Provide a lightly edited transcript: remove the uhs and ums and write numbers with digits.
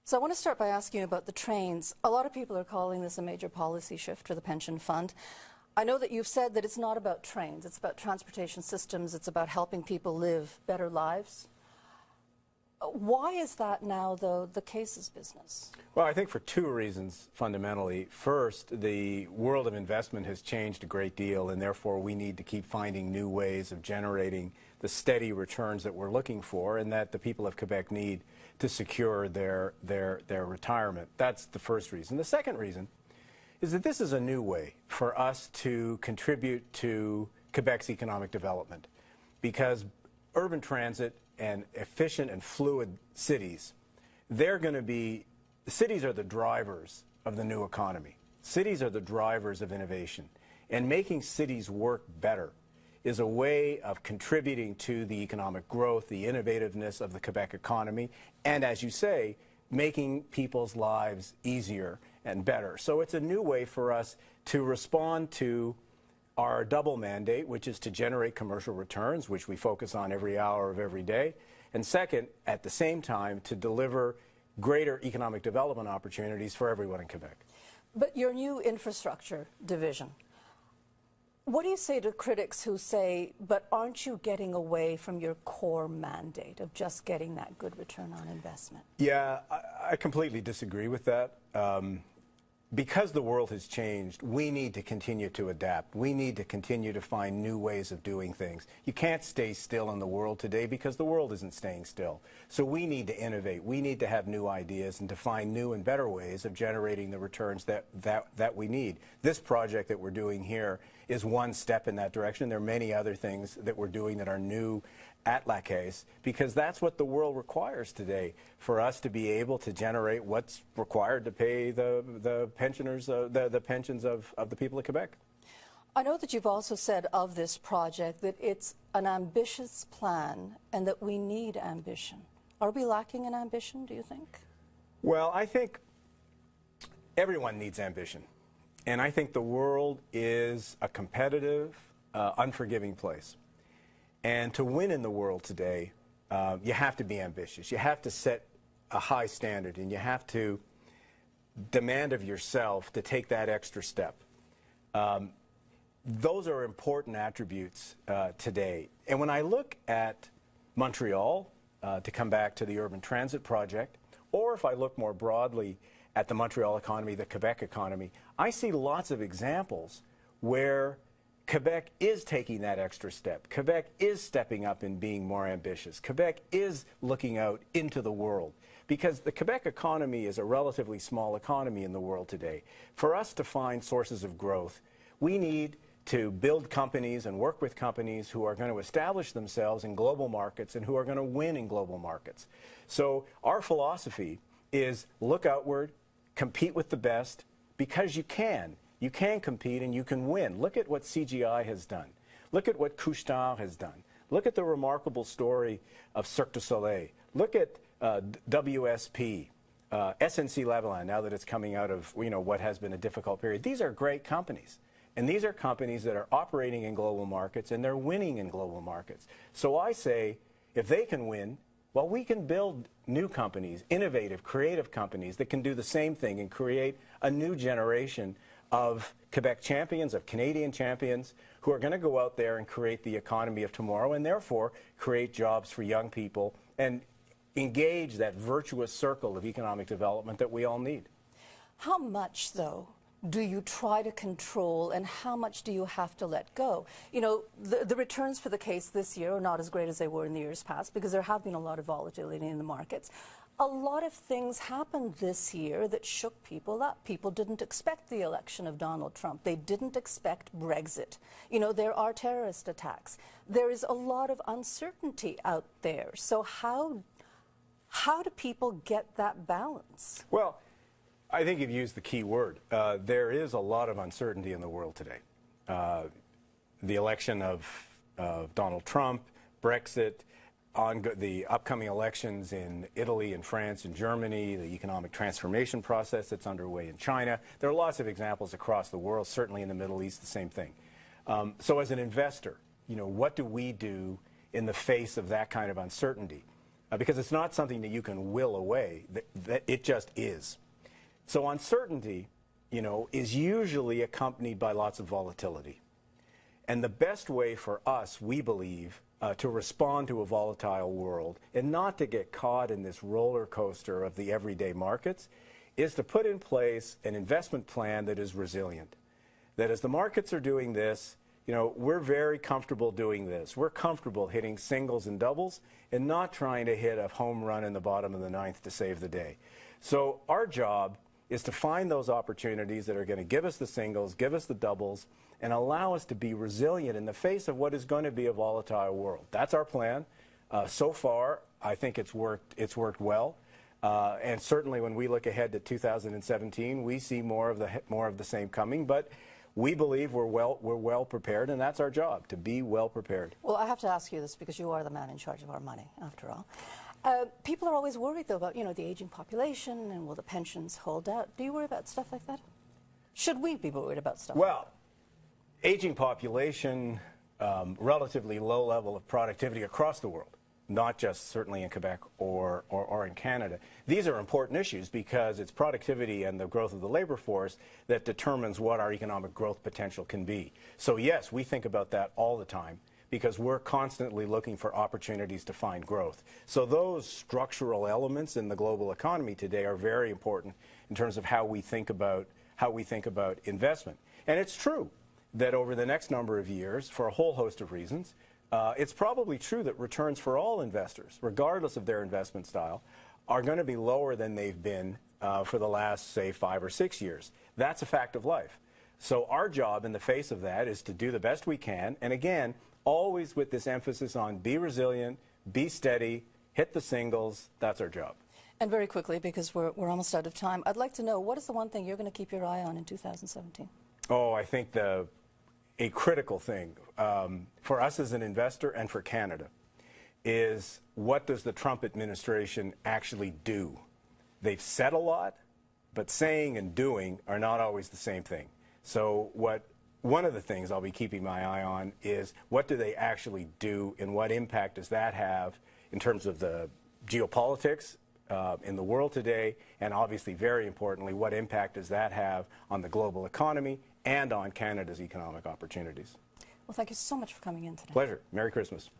So I want to start by asking you about the trains. A lot of people are calling this a major policy shift for the pension fund. I know that you've said that it's not about trains, it's about transportation systems, it's about helping people live better lives. Why is that now, though, the Caisse's business? Well, I think for two reasons, fundamentally. First, the world of investment has changed a great deal, and therefore we need to keep finding new ways of generating the steady returns that we're looking for and that the people of Quebec need to secure their retirement. That's the first reason. The second reason is that this is a new way for us to contribute to Quebec's economic development, because urban transit and efficient and fluid cities, cities are the drivers of the new economy. Cities are the drivers of innovation. And making cities work better is a way of contributing to the economic growth, the innovativeness of the Quebec economy, and as you say, making people's lives easier and better. So it's a new way for us to respond to our double mandate, which is to generate commercial returns, which we focus on every hour of every day, and second, at the same time, to deliver greater economic development opportunities for everyone in Quebec. But your new infrastructure division, what do you say to critics who say, but aren't you getting away from your core mandate of just getting that good return on investment? Yeah, I completely disagree with that. Because the world has changed, we need to continue to adapt. We need to continue to find new ways of doing things. You can't stay still in the world today because the world isn't staying still. So we need to innovate. We need to have new ideas and to find new and better ways of generating the returns that we need. This project that we're doing here is one step in that direction. There are many other things that we're doing that are new at La Caisse, because that's what the world requires today, for us to be able to generate what's required to pay the pensioners, the pensions of the people of Quebec. I know that you've also said of this project that it's an ambitious plan and that we need ambition. Are we lacking in ambition, do you think? Well, I think everyone needs ambition. And I think the world is a competitive, unforgiving place. And to win in the world today, you have to be ambitious. You have to set a high standard, and you have to demand of yourself to take that extra step. Those are important attributes today. And when I look at Montreal, to come back to the urban transit project, or if I look more broadly at the Montreal economy, the Quebec economy, I see lots of examples where Quebec is taking that extra step. Quebec is stepping up and being more ambitious. Quebec is looking out into the world, because the Quebec economy is a relatively small economy in the world today. For us to find sources of growth, we need to build companies and work with companies who are going to establish themselves in global markets and who are going to win in global markets. So our philosophy is look outward, compete with the best, because you can. You can compete and you can win. Look at what CGI has done. Look at what Couche-Tard has done. Look at the remarkable story of Cirque du Soleil. Look at WSP, SNC-Lavalin, now that it's coming out of what has been a difficult period. These are great companies. And these are companies that are operating in global markets, and they're winning in global markets. So I say, if they can win, well, we can build new companies, innovative, creative companies that can do the same thing and create a new generation of Quebec champions, of Canadian champions, who are going to go out there and create the economy of tomorrow, and therefore create jobs for young people and engage that virtuous circle of economic development that we all need. How much, though, do you try to control, and how much do you have to let go? You know, the returns for the Caisse this year are not as great as they were in the years past, because there have been a lot of volatility in the markets. A lot of things happened this year that shook people up. People didn't expect the election of Donald Trump. They didn't expect Brexit. You know, there are terrorist attacks. There is a lot of uncertainty out there. So how do people get that balance? Well, I think you've used the key word. There is a lot of uncertainty in the world today. The election of Donald Trump, Brexit, the upcoming elections in Italy and France and Germany, the economic transformation process that's underway in China. There are lots of examples across the world, certainly in the Middle East, the same thing. So as an investor, what do we do in the face of that kind of uncertainty? because it's not something that you can will away, that it just is. So uncertainty, you know, is usually accompanied by lots of volatility. And the best way for us, we believe, to respond to a volatile world and not to get caught in this roller coaster of the everyday markets is to put in place an investment plan that is resilient. That as the markets are doing this, you know, we're very comfortable doing this. We're comfortable hitting singles and doubles and not trying to hit a home run in the bottom of the ninth to save the day. So our job is to find those opportunities that are going to give us the singles, give us the doubles, and allow us to be resilient in the face of what is going to be a volatile world. That's our plan. So far, I think it's worked well. And certainly when we look ahead to 2017, we see more of the same coming. But we believe we're well prepared, and that's our job, to be well prepared. Well, I have to ask you this because you are the man in charge of our money, after all. People are always worried, though, about, you know, the aging population and will the pensions hold out. Do you worry about stuff like that? Should we be worried about stuff like that? Aging population, relatively low level of productivity across the world, not just certainly in Quebec or in Canada. These are important issues because it's productivity and the growth of the labor force that determines what our economic growth potential can be. So yes, we think about that all the time because we're constantly looking for opportunities to find growth. So those structural elements in the global economy today are very important in terms of how we think about investment. And it's true that over the next number of years, for a whole host of reasons, it's probably true that returns for all investors, regardless of their investment style, are going to be lower than they've been for the last, say, 5 or 6 years. That's a fact of life. So our job in the face of that is to do the best we can, and again, always with this emphasis on be resilient, be steady, hit the singles. That's our job. And very quickly, because we're almost out of time, I'd like to know, what is the one thing you're going to keep your eye on in 2017? Oh, I think a critical thing for us as an investor and for Canada is what does the Trump administration actually do? They've said a lot, but saying and doing are not always the same thing. So one of the things I'll be keeping my eye on is what do they actually do and what impact does that have in terms of the geopolitics in the world today, and obviously, very importantly, what impact does that have on the global economy and on Canada's economic opportunities. Well, thank you so much for coming in today. Pleasure. Merry Christmas.